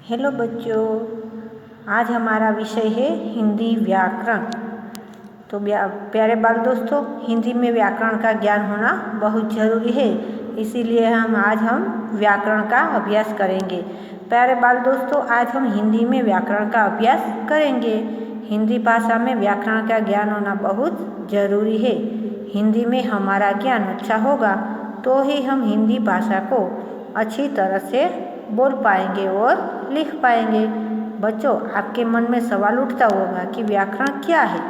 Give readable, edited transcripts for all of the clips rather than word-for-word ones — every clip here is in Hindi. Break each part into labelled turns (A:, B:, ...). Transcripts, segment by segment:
A: हेलो बच्चों, आज हमारा विषय है हिंदी व्याकरण। तो प्यारे बाल दोस्तों, हिंदी में व्याकरण का ज्ञान होना बहुत ज़रूरी है, इसीलिए आज हम व्याकरण का अभ्यास करेंगे। प्यारे बाल दोस्तों, आज हम हिंदी में व्याकरण का अभ्यास करेंगे। हिंदी भाषा में व्याकरण का ज्ञान होना बहुत ज़रूरी है। हिंदी में हमारा ज्ञान अच्छा होगा तो ही हम हिंदी भाषा को अच्छी तरह से बोल पाएंगे और लिख पाएंगे। बच्चों, आपके मन में सवाल उठता होगा कि व्याकरण क्या है,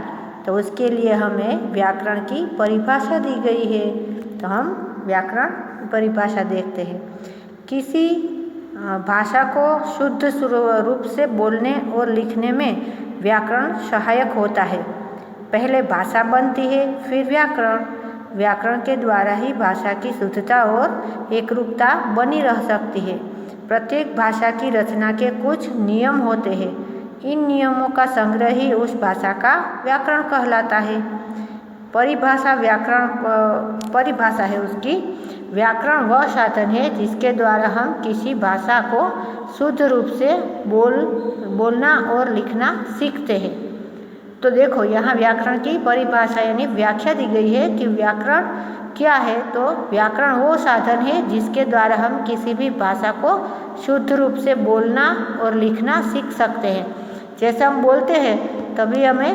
A: तो उसके लिए हमें व्याकरण की परिभाषा दी गई है। तो हम व्याकरण की परिभाषा देखते हैं। किसी भाषा को शुद्ध रूप से बोलने और लिखने में व्याकरण सहायक होता है। पहले भाषा बनती है, फिर व्याकरण। व्याकरण के द्वारा ही भाषा की शुद्धता और एकरूपता बनी रह सकती है। प्रत्येक भाषा की रचना के कुछ नियम होते हैं। इन नियमों का संग्रह ही उस भाषा का व्याकरण कहलाता है। परिभाषा है उसकी। व्याकरण वह साधन है जिसके द्वारा हम किसी भाषा को शुद्ध रूप से बोलना और लिखना सीखते हैं। तो देखो, यहाँ व्याकरण की परिभाषा यानी व्याख्या दी गई है कि व्याकरण क्या है। तो व्याकरण वो साधन है जिसके द्वारा हम किसी भी भाषा को शुद्ध रूप से बोलना और लिखना सीख सकते हैं। जैसे हम बोलते हैं तभी हमें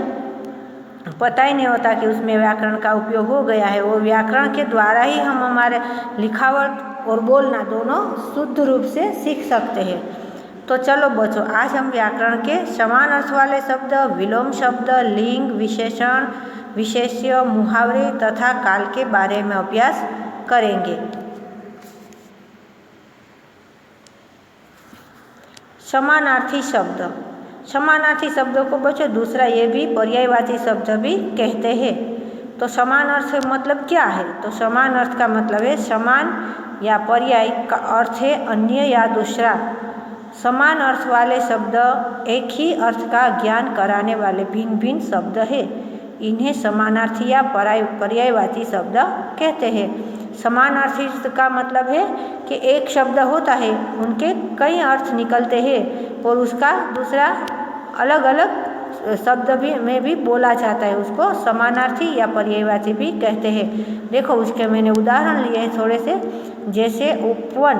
A: पता ही नहीं होता कि उसमें व्याकरण का उपयोग हो गया है। वो व्याकरण के द्वारा ही हम हमारे लिखावट और बोलना दोनों शुद्ध रूप से सीख सकते हैं। तो चलो बच्चों, आज हम व्याकरण के समान अर्थ वाले शब्द, विलोम शब्द, लिंग, विशेषण, विशेष्य, मुहावरे तथा काल के बारे में अभ्यास करेंगे। समानार्थी शब्द। समानार्थी शब्दों को बच्चों दूसरा ये भी पर्यायवाची शब्द भी कहते हैं। तो समान अर्थ मतलब क्या है? तो समान अर्थ का मतलब है समान या पर्याय का अर्थ है अन्य या दूसरा। समान अर्थ वाले शब्द एक ही अर्थ का ज्ञान कराने वाले भिन्न भिन्न शब्द है। इन्हें समानार्थी या पर्यायवाची शब्द कहते हैं। समानार्थी का मतलब है कि एक शब्द होता है, उनके कई अर्थ निकलते हैं और उसका दूसरा अलग अलग शब्द में भी बोला जाता है। उसको समानार्थी या पर्यायवाची भी कहते हैं। देखो, उसके मैंने उदाहरण लिए हैं थोड़े से। जैसे उपवन,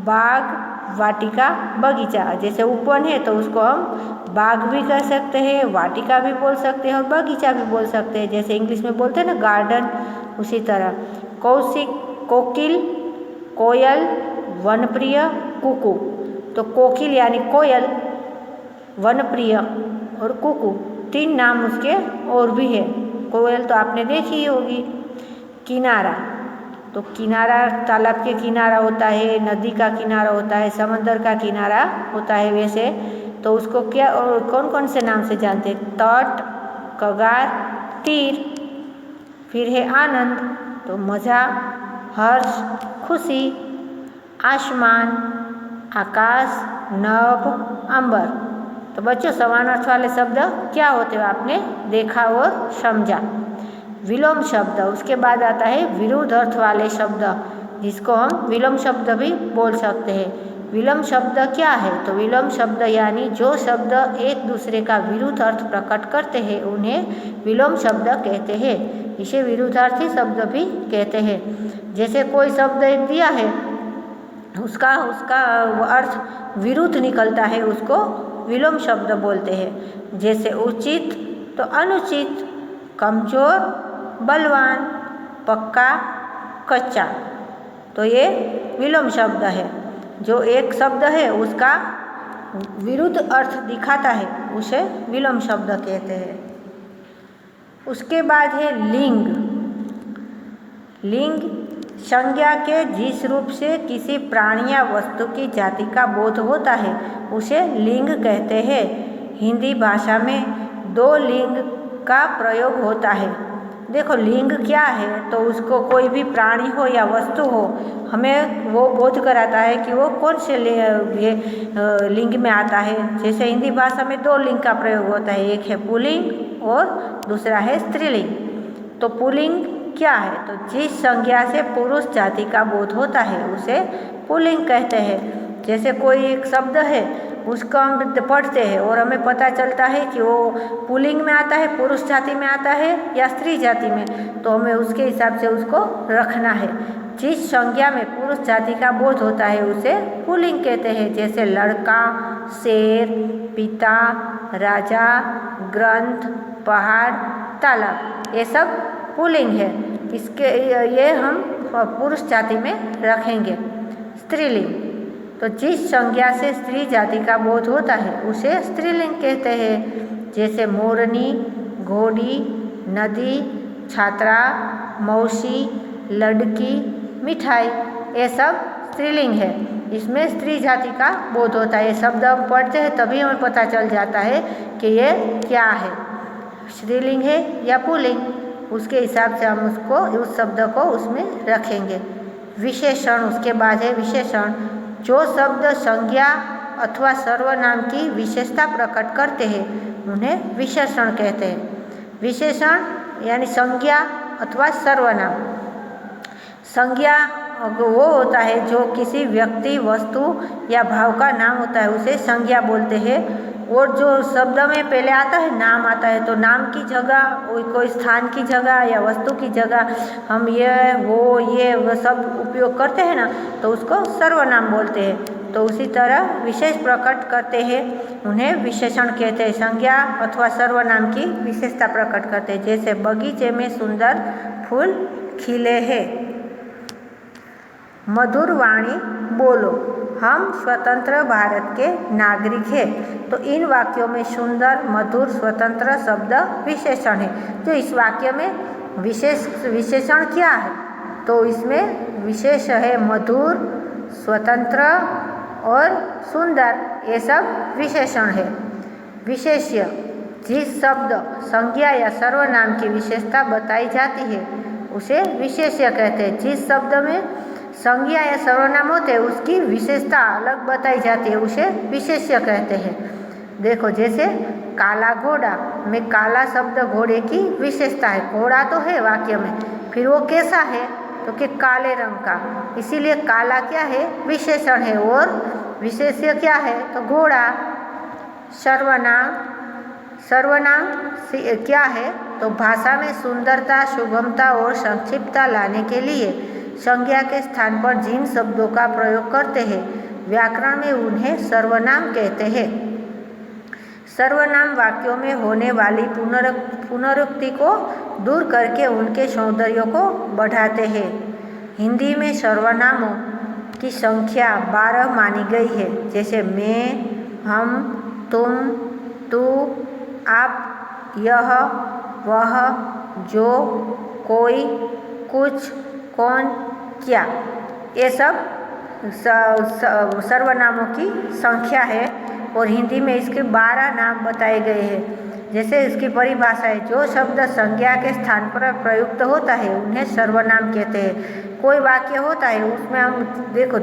A: बाग, वाटिका, बगीचा। जैसे उपवन है तो उसको हम बाग भी कह सकते हैं, वाटिका भी बोल सकते हैं और बगीचा भी बोल सकते हैं। जैसे इंग्लिश में बोलते हैं ना गार्डन, उसी तरह। कौशिक, कोकिल, कोयल, वनप्रिय, कुकू। तो कोकिल यानी कोयल, वनप्रिय और कुकू, तीन नाम उसके और भी है। कोयल तो आपने देखी ही होगी। किनारा, तो किनारा तालाब के किनारा होता है, नदी का किनारा होता है, समंदर का किनारा होता है। वैसे तो उसको क्या और कौन कौन से नाम से जानते हैं? तट, कगार, तीर। फिर है आनंद, तो मज़ा, हर्ष, खुशी, आसमान, आकाश, नभ, अंबर। तो बच्चों, समान अर्थ वाले शब्द क्या होते हैं आपने देखा और समझा। विलोम शब्द, उसके बाद आता है विरुद्ध अर्थ वाले शब्द, जिसको हम विलोम शब्द भी बोल सकते हैं। विलोम शब्द क्या है? तो विलोम शब्द यानी जो शब्द एक दूसरे का विरुद्ध अर्थ प्रकट करते हैं उन्हें विलोम शब्द कहते हैं। इसे विरुद्धार्थी शब्द भी कहते हैं। जैसे कोई शब्द एक दिया है, उसका अर्थ विरुद्ध निकलता है, उसको विलोम शब्द बोलते हैं। जैसे उचित तो अनुचित, कमजोर, बलवान, पक्का, कच्चा। तो ये विलोम शब्द है। जो एक शब्द है उसका विरुद्ध अर्थ दिखाता है, उसे विलोम शब्द कहते हैं। उसके बाद है लिंग। लिंग संज्ञा के जिस रूप से किसी प्राणी या वस्तु की जाति का बोध होता है उसे लिंग कहते हैं। हिंदी भाषा में दो लिंग का प्रयोग होता है। देखो, लिंग क्या है? तो उसको कोई भी प्राणी हो या वस्तु हो, हमें वो बोध कराता है कि वो कौन से लिंग में आता है। जैसे हिंदी भाषा में दो लिंग का प्रयोग होता है, एक है पुल्लिंग और दूसरा है स्त्रीलिंग। तो पुल्लिंग क्या है? तो जिस संज्ञा से पुरुष जाति का बोध होता है उसे पुल्लिंग कहते हैं। जैसे कोई एक शब्द है उसको हम पढ़ते हैं और हमें पता चलता है कि वो पुल्लिंग में आता है, पुरुष जाति में आता है या स्त्री जाति में, तो हमें उसके हिसाब से उसको रखना है। जिस संज्ञा में पुरुष जाति का बोध होता है उसे पुल्लिंग कहते हैं, जैसे लड़का, शेर, पिता, राजा, ग्रंथ, पहाड़, तालाब, ये सब पुल्लिंग है। इसके ये हम पुरुष जाति में रखेंगे। स्त्रीलिंग, तो जिस संज्ञा से स्त्री जाति का बोध होता है उसे स्त्रीलिंग कहते हैं, जैसे मोरनी, घोड़ी, नदी, छात्रा, मौसी, लड़की, मिठाई, ये सब स्त्रीलिंग है। इसमें स्त्री जाति का बोध होता है। ये शब्द हम पढ़ते हैं तभी हमें पता चल जाता है कि ये क्या है, स्त्रीलिंग है या पुल्लिंग। उसके हिसाब से हम उसको, उस शब्द को उसमें रखेंगे। विशेषण, उसके बाद है विशेषण। जो शब्द संज्ञा अथवा सर्वनाम की विशेषता प्रकट करते हैं उन्हें विशेषण कहते हैं। विशेषण यानी संज्ञा अथवा सर्वनाम। संज्ञा वो होता है जो किसी व्यक्ति, वस्तु या भाव का नाम होता है, उसे संज्ञा बोलते हैं। और जो शब्द में पहले आता है, नाम आता है, तो नाम की जगह कोई स्थान की जगह या वस्तु की जगह हम ये वो सब उपयोग करते हैं ना, तो उसको सर्वनाम बोलते हैं। तो उसी तरह विशेष प्रकट करते हैं उन्हें विशेषण कहते हैं। संज्ञा अथवा सर्वनाम की विशेषता प्रकट करते हैं, जैसे बगीचे में सुंदर फूल खिले हैं। मधुर वाणी बोलो, हम स्वतंत्र भारत के नागरिक हैं। तो इन वाक्यों में सुंदर, मधुर, स्वतंत्र शब्द विशेषण है। तो इस वाक्य में विशेषण क्या है, तो इसमें विशेष है मधुर, स्वतंत्र और सुंदर, ये सब विशेषण है। विशेष्य, जिस शब्द, संज्ञा या सर्वनाम की विशेषता बताई जाती है उसे विशेष्य कहते हैं। जिस शब्द में संज्ञा या सर्वनाम होते हैं उसकी विशेषता अलग बताई जाती है उसे विशेष्य कहते हैं। देखो, जैसे काला घोड़ा में काला शब्द घोड़े की विशेषता है। घोड़ा तो है वाक्य में, फिर वो कैसा है, तो कि काले रंग का, इसीलिए काला क्या है, विशेषण है। और विशेष्य क्या है, तो घोड़ा। सर्वनाम क्या है, तो भाषा में सुंदरता, शुभमता और संक्षिप्तता लाने के लिए संज्ञा के स्थान पर जिन शब्दों का प्रयोग करते हैं व्याकरण में उन्हें सर्वनाम कहते हैं। सर्वनाम वाक्यों में होने वाली पुनरुक्ति को दूर करके उनके सौंदर्य को बढ़ाते हैं। हिंदी में सर्वनामों की संख्या 12 मानी गई है, जैसे मैं, हम, तुम, तू, आप, यह, वह, जो, कोई, कुछ, कौन, क्या, ये सब सर्वनामों की संख्या है। और हिंदी में इसके 12 नाम बताए गए हैं। जैसे इसकी परिभाषा है, जो शब्द संज्ञा के स्थान पर प्रयुक्त होता है उन्हें सर्वनाम कहते हैं। कोई वाक्य होता है उसमें हम देखो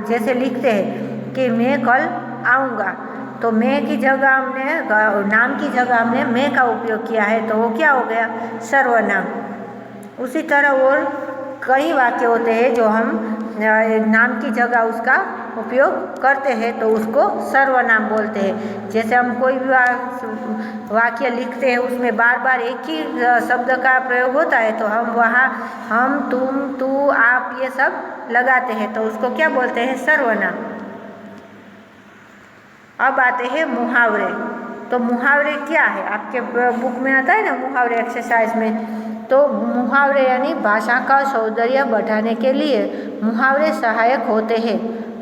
A: जैसे लिखते हैं कि मैं कल आऊँगा, तो मैं की जगह हमने, नाम की जगह हमने मैं का उपयोग किया है, तो वो क्या हो गया, सर्वनाम। उसी तरह और कई वाक्य होते हैं जो हम नाम की जगह उसका उपयोग करते हैं तो उसको सर्वनाम बोलते हैं। जैसे हम कोई भी वाक्य लिखते हैं उसमें बार बार एक ही शब्द का प्रयोग होता है, तो हम वहाँ हम, तुम, तू, आप, ये सब लगाते हैं, तो उसको क्या बोलते हैं, सर्वनाम। अब आते हैं मुहावरे। तो मुहावरे क्या है, आपके बुक में आता है ना मुहावरे एक्सरसाइज में। तो मुहावरे यानी भाषा का सौंदर्य बढ़ाने के लिए मुहावरे सहायक होते हैं।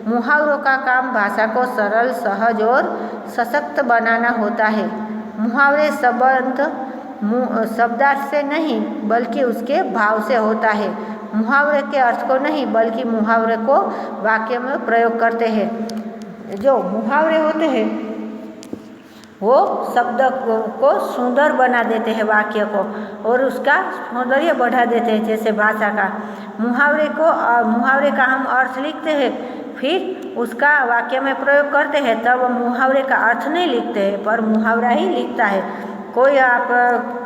A: मुहावरों का काम भाषा को सरल, सहज और सशक्त बनाना होता है। मुहावरे संबंध शब्दार्थ से नहीं बल्कि उसके भाव से होता है। मुहावरे के अर्थ को नहीं बल्कि मुहावरे को वाक्य में प्रयोग करते हैं। जो मुहावरे होते हैं वो शब्द को सुंदर बना देते हैं, वाक्य को, और उसका सौंदर्य बढ़ा देते हैं। जैसे भाषा का मुहावरे का हम अर्थ लिखते हैं, फिर उसका वाक्य में प्रयोग करते हैं, तब मुहावरे का अर्थ नहीं लिखते हैं पर मुहावरा ही लिखता है। कोई आप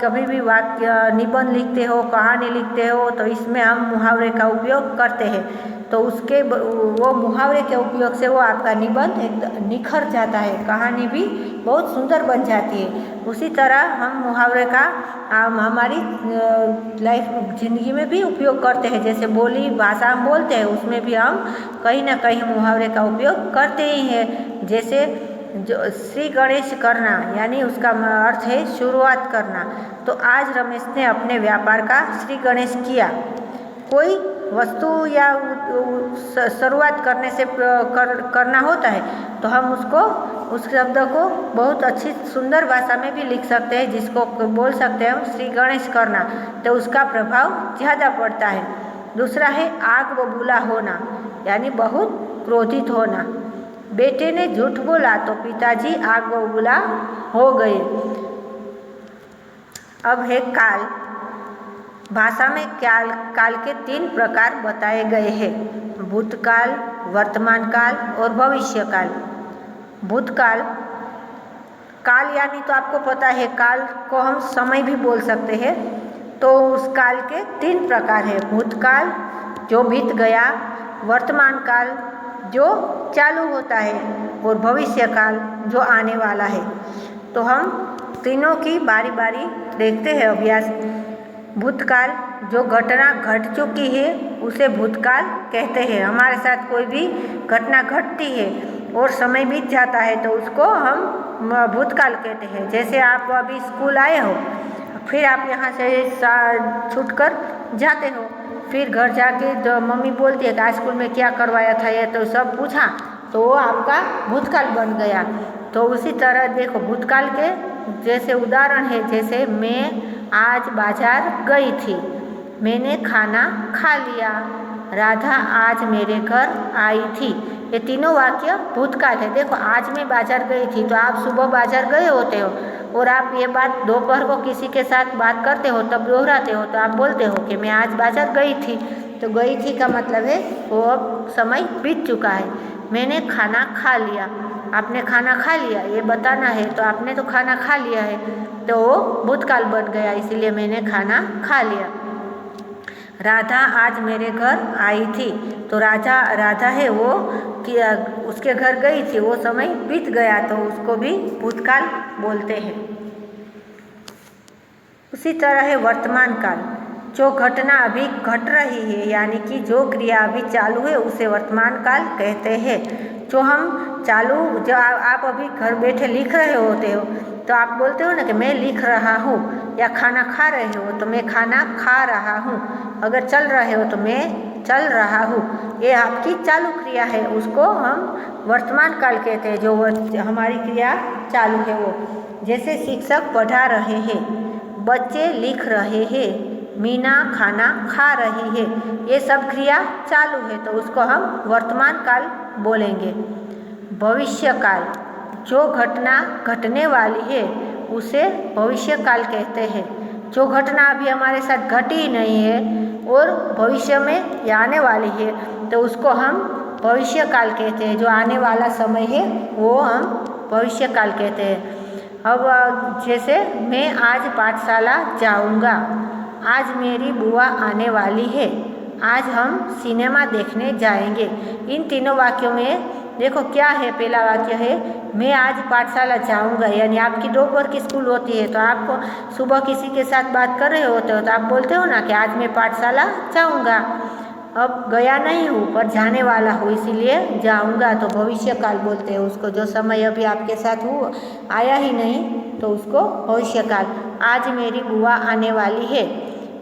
A: कभी भी वाक्य निबंध लिखते हो, कहानी लिखते हो, तो इसमें हम मुहावरे का उपयोग करते हैं। तो उसके वो मुहावरे के उपयोग से वो आपका निबंध एक निखर जाता है, कहानी भी बहुत सुंदर बन जाती है। उसी तरह हम मुहावरे का हमारी लाइफ ज़िंदगी में भी उपयोग करते हैं। जैसे बोली भाषा हम बोलते हैं, उसमें भी हम कहीं ना कहीं मुहावरे का उपयोग करते ही हैं। जैसे जो श्री गणेश करना यानी उसका अर्थ है शुरुआत करना। तो आज रमेश ने अपने व्यापार का श्री गणेश किया। कोई वस्तु या शुरुआत करने से करना होता है तो हम उसको उस शब्द को बहुत अच्छी सुंदर भाषा में भी लिख सकते हैं, जिसको बोल सकते हैं हम श्री गणेश करना, तो उसका प्रभाव ज़्यादा पड़ता है। दूसरा है आग बबूला होना यानी बहुत क्रोधित होना। बेटे ने झूठ बोला तो पिताजी आग बबूला हो गए। अब है काल। भाषा में काल के 3 प्रकार बताए गए हैं, भूतकाल, वर्तमान काल और भविष्य काल। भूतकाल काल यानी तो आपको पता है, काल को हम समय भी बोल सकते हैं। तो उस काल के 3 प्रकार है, भूतकाल जो बीत गया, वर्तमान काल जो चालू होता है और भविष्य काल जो आने वाला है। तो हम तीनों की बारी बारी देखते हैं अभ्यास। भूतकाल जो घटना घट चुकी है उसे भूतकाल कहते हैं। हमारे साथ कोई भी घटना घटती है और समय बीत जाता है तो उसको हम भूतकाल कहते हैं। जैसे आप अभी स्कूल आए हो, फिर आप यहाँ से छूटकर जाते हो, फिर घर जाके जो मम्मी बोलती है कि आज स्कूल में क्या करवाया था ये तो सब पूछा, तो वो आपका भूतकाल बन गया। तो उसी तरह देखो भूतकाल के जैसे उदाहरण है, जैसे मैं आज बाजार गई थी, मैंने खाना खा लिया, राधा आज मेरे घर आई थी। ये तीनों वाक्य भूतकाल है। देखो आज मैं बाजार गई थी तो आप सुबह बाजार गए होते हो और आप ये बात दोपहर को किसी के साथ बात करते हो, तब दोहराते हो तो आप बोलते हो कि मैं आज बाजार गई थी। तो गई थी का मतलब है वो अब समय बीत चुका है। मैंने खाना खा लिया, आपने खाना खा लिया ये बताना है, तो आपने तो खाना खा लिया है तो वो भूतकाल बन गया, इसीलिए मैंने खाना खा लिया। राधा आज मेरे घर आई थी, तो राधा है वो कि उसके घर गई थी, वो समय बीत गया तो उसको भी भूतकाल बोलते हैं। उसी तरह है वर्तमान काल। जो घटना अभी घट रही है यानी कि जो क्रिया अभी चालू है उसे वर्तमान काल कहते हैं। जो हम जो आप अभी घर बैठे लिख रहे होते हो तो आप बोलते हो ना कि मैं लिख रहा हूँ, या खाना खा रहे हो तो मैं खाना खा रहा हूँ, अगर चल रहे हो तो मैं चल रहा हूँ। ये आपकी चालू क्रिया है, उसको हम वर्तमान काल कहते हैं। जो हमारी क्रिया चालू है वो, जैसे शिक्षक पढ़ा रहे हैं, बच्चे लिख रहे हैं, मीना खाना खा रही है, ये सब क्रिया चालू है तो उसको हम वर्तमान काल बोलेंगे। भविष्य काल। जो घटना घटने वाली है उसे भविष्य काल कहते हैं। जो घटना अभी हमारे साथ घटी ही नहीं है और भविष्य में आने वाली है तो उसको हम भविष्य काल कहते हैं। जो आने वाला समय है वो हम भविष्य काल कहते हैं। अब जैसे मैं आज पाठशाला जाऊंगा, आज मेरी बुआ आने वाली है, आज हम सिनेमा देखने जाएंगे। इन तीनों वाक्यों में देखो क्या है, पहला वाक्य है मैं आज पाठशाला जाऊंगा, यानी आपकी दोपहर की स्कूल होती है तो आप सुबह किसी के साथ बात कर रहे होते हो तो आप बोलते हो ना कि आज मैं पाठशाला जाऊंगा। अब गया नहीं हूँ पर जाने वाला हूँ इसीलिए जाऊंगा, तो भविष्य काल बोलते हैं उसको। जो समय अभी आपके साथ हुआ आया ही नहीं तो उसको भविष्य काल। आज मेरी बुआ आने वाली है,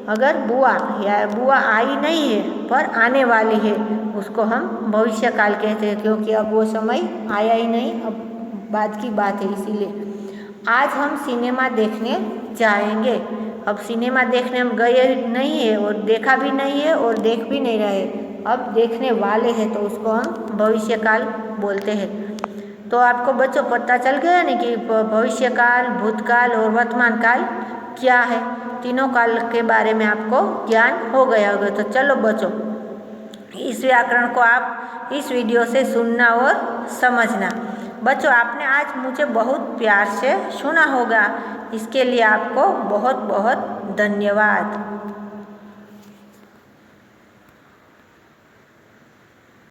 A: अगर बुआ आई नहीं है पर आने वाली है उसको हम भविष्य काल कहते हैं, क्योंकि अब वो समय आया ही नहीं, अब बाद की बात है इसीलिए। आज हम सिनेमा देखने जाएंगे, अब सिनेमा देखने हम गए नहीं है और देखा भी नहीं है और देख भी नहीं रहे, अब देखने वाले हैं तो उसको हम भविष्य काल बोलते हैं। तो आपको बच्चों पता चल गया ना कि भविष्य काल, भूतकाल और वर्तमान काल क्या है। तीनों काल के बारे में आपको ज्ञान हो गया होगा। तो चलो बच्चों, इस व्याकरण को आप इस वीडियो से सुनना और समझना। बच्चों आपने आज मुझे बहुत प्यार से सुना होगा, इसके लिए आपको बहुत बहुत धन्यवाद।